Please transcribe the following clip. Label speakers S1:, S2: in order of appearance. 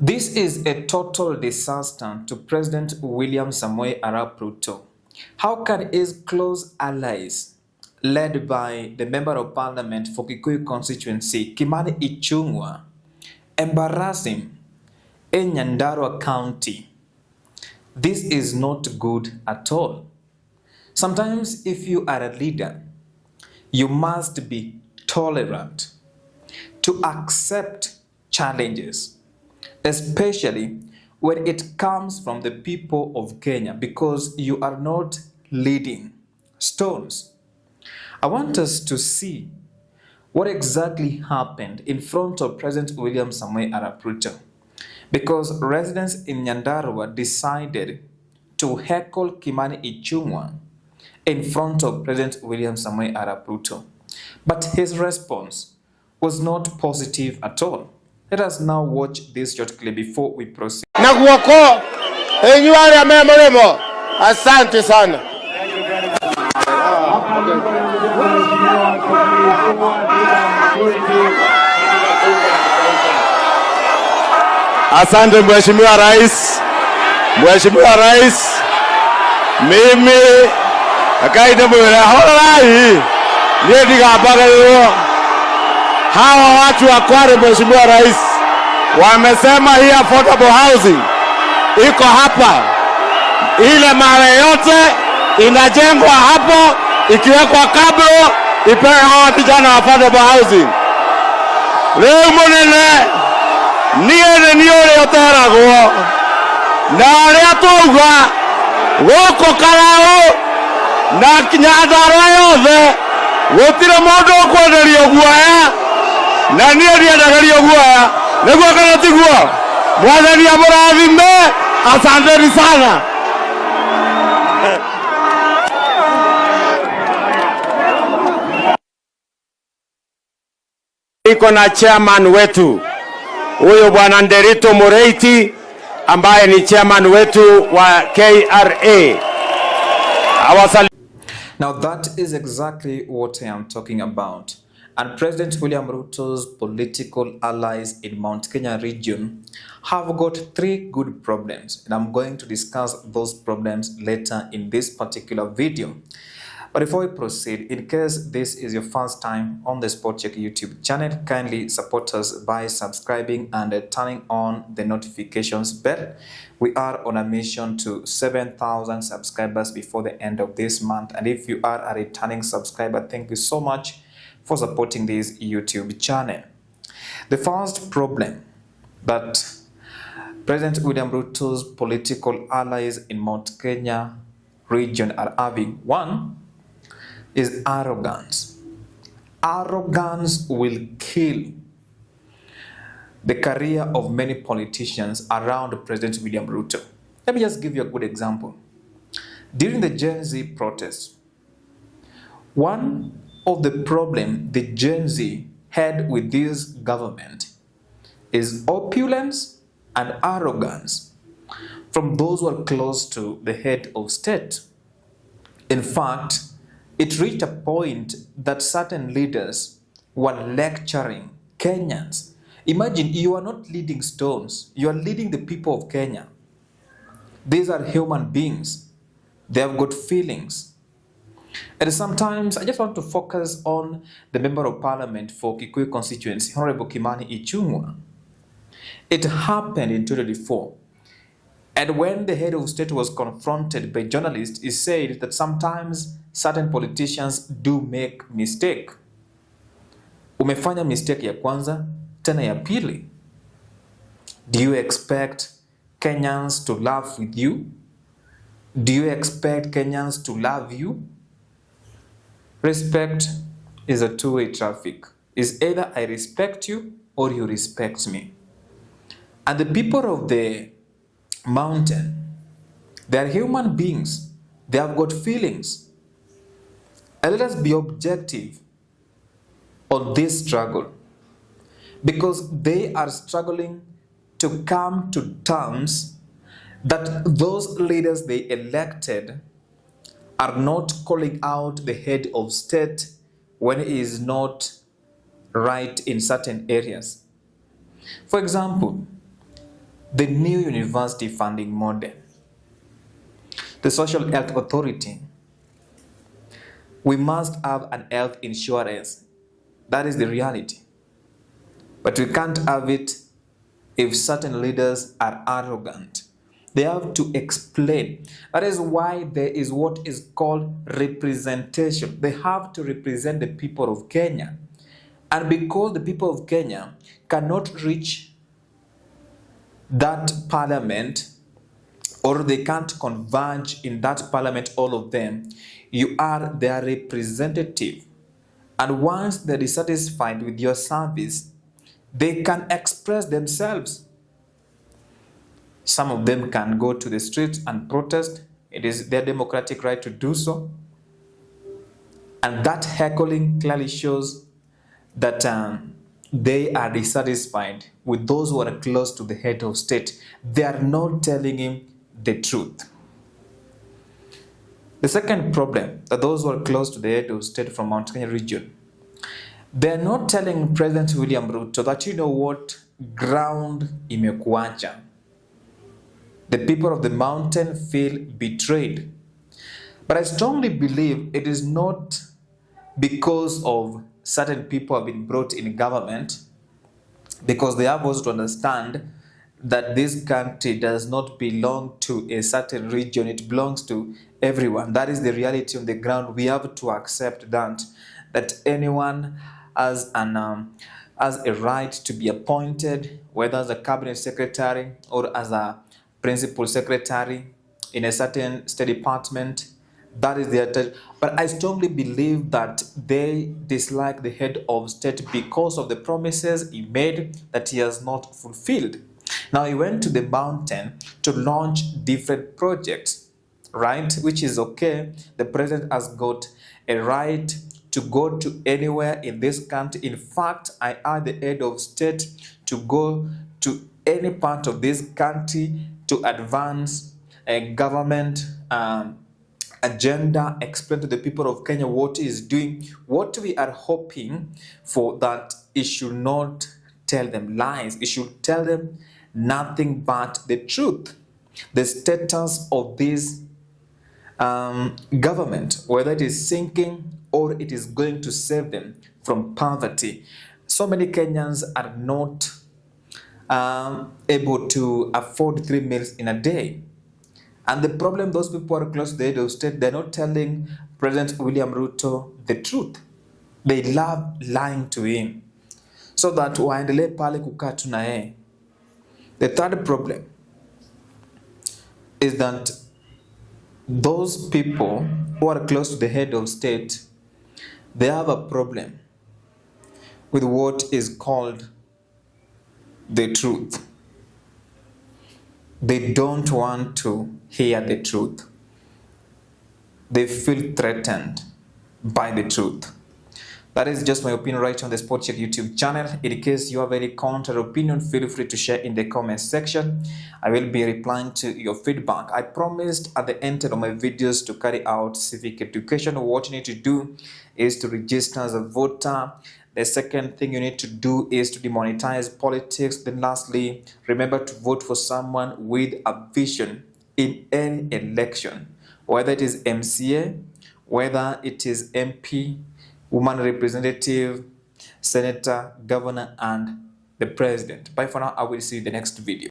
S1: This is a total disaster to President William Samoei Arap Ruto. How can his close allies, led by the Member of Parliament for Kikuyu constituency, Kimani Ichungwa, embarrass him in Nyandarua County? This is not good at all. Sometimes if you are a leader, you must be tolerant to accept challenges, especially when it comes from the people of Kenya, because you are not leading stones. I want us to see what exactly happened in front of President William Samoei Arap Ruto, because residents in Nyandarua decided to heckle Kimani Ichungwa in front of President William Samoei Arap Ruto. But his response was not positive at all. Let us now watch this short clip before we proceed.
S2: Nakuwako enyuari ya memoremo. Asante sana. Asante Mheshimiwa Rais. Mheshimiwa Rais, mimi akaida mwela holai niye digabaga yo. Hawa watu wa Kwale, Mheshimiwa Rais, wamesema hii affordable housing iko hapa. Ile mawe yote inajengwa hapo, ikiwekwa kablo ipewe hawa vijana affordable housing. Leo munene niye niyo yoteragwo na aria tuga goko karao na Nyandarua yothe gutire mundu ukwenderio guoya na niye ndienderio guoya niguo kana tiguo. Mwathani amurathime. Asanteni sana. Iko na chairman wetu huyo Bwana Nderito Mureiti ambaye ni chairman wetu wa KRA.
S1: Now that is exactly what I am talking about. And President William Ruto's political allies in Mount Kenya region have got three good problems, and I'm going to discuss those problems later in this particular video. But before we proceed, in case this is your first time on the Sport Check YouTube channel, kindly support us by subscribing and turning on the notifications bell. We are on a mission to 7,000 subscribers before the end of this month. And if you are a returning subscriber, thank you so much for supporting this YouTube channel. The first problem that President William Ruto's political allies in Mount Kenya region are having, one, is arrogance. Arrogance will kill the career of many politicians around President William Ruto. Let me just give you a good example. During the Gen Z protests, one of the problem the Gen Z had with this government is opulence and arrogance from those who are close to the head of state. In fact, it reached a point that certain leaders were lecturing Kenyans. Imagine, you are not leading stones, you are leading the people of Kenya. These are human beings. They have got feelings. And sometimes I just want to focus on the Member of Parliament for Kikuyu constituency, Honorable Kimani Ichungwa. It happened in 2024. And when the head of state was confronted by journalists, he said that sometimes certain politicians do make mistake. Umefanya mistake ya kwanza, tena ya pili. Do you expect Kenyans to laugh with you? Do you expect Kenyans to love you? Respect is a two-way traffic. It's either I respect you or you respect me. And the people of the mountain, they are human beings. They have got feelings. And let us be objective on this struggle, because they are struggling to come to terms that those leaders they elected are not calling out the head of state when he is not right in certain areas. For example, the new university funding model, the social health authority. We must have an health insurance. That is the reality. But we can't have it if certain leaders are arrogant. They have to explain. That is why there is what is called representation. They have to represent the people of Kenya. And because the people of Kenya cannot reach that parliament, or they can't converge in that parliament, all of them, you are their representative. And once they're dissatisfied with your service, they can express themselves. Some of them can go to the streets and protest. It is their democratic right to do so. And that heckling clearly shows that they are dissatisfied with those who are close to the head of state. They are not telling him the truth. The second problem, that those who are close to the head of state from Mount Kenya region, they are not telling President William Ruto that, you know what, ground imekuacha. The people of the mountain feel betrayed. But I strongly believe it is not because of certain people have been brought in government, because they have also to understand that this country does not belong to a certain region. It belongs to everyone. That is the reality on the ground. We have to accept that anyone has a right to be appointed, whether as a cabinet secretary or as a principal secretary in a certain state department. That is their touch. But I strongly believe that they dislike the head of state because of the promises he made that he has not fulfilled. Now, he went to the mountain to launch different projects, right? Which is okay. The president has got a right to go to anywhere in this country. In fact, I urge the head of state to go to any part of this country to advance a government agenda, explain to the people of Kenya what he is doing. What we are hoping for, that he should not tell them lies. He should tell them nothing but the truth. The status of this government, whether it is sinking or it is going to save them from poverty. So many Kenyans are not able to afford 3 meals in a day. And the problem, those people who are close to the head of state, they're not telling President William Ruto the truth. They love lying to him so that waendelee pale kukaa tu na yeye. The third problem is that those people who are close to the head of state, they have a problem with what is called the truth. They don't want to hear the truth. They feel threatened by the truth. That is just my opinion right on the Spot Check YouTube channel. In case you have any counter opinion, feel free to share in the comment section. I will be replying to your feedback. I promised at the end of my videos to carry out civic education. What you need to do is to register as a voter. The second thing you need to do is to demonetize politics. Then lastly, remember to vote for someone with a vision in any election, whether it is MCA, whether it is MP, woman representative, senator, governor, and the president. Bye for now. I will see you in the next video.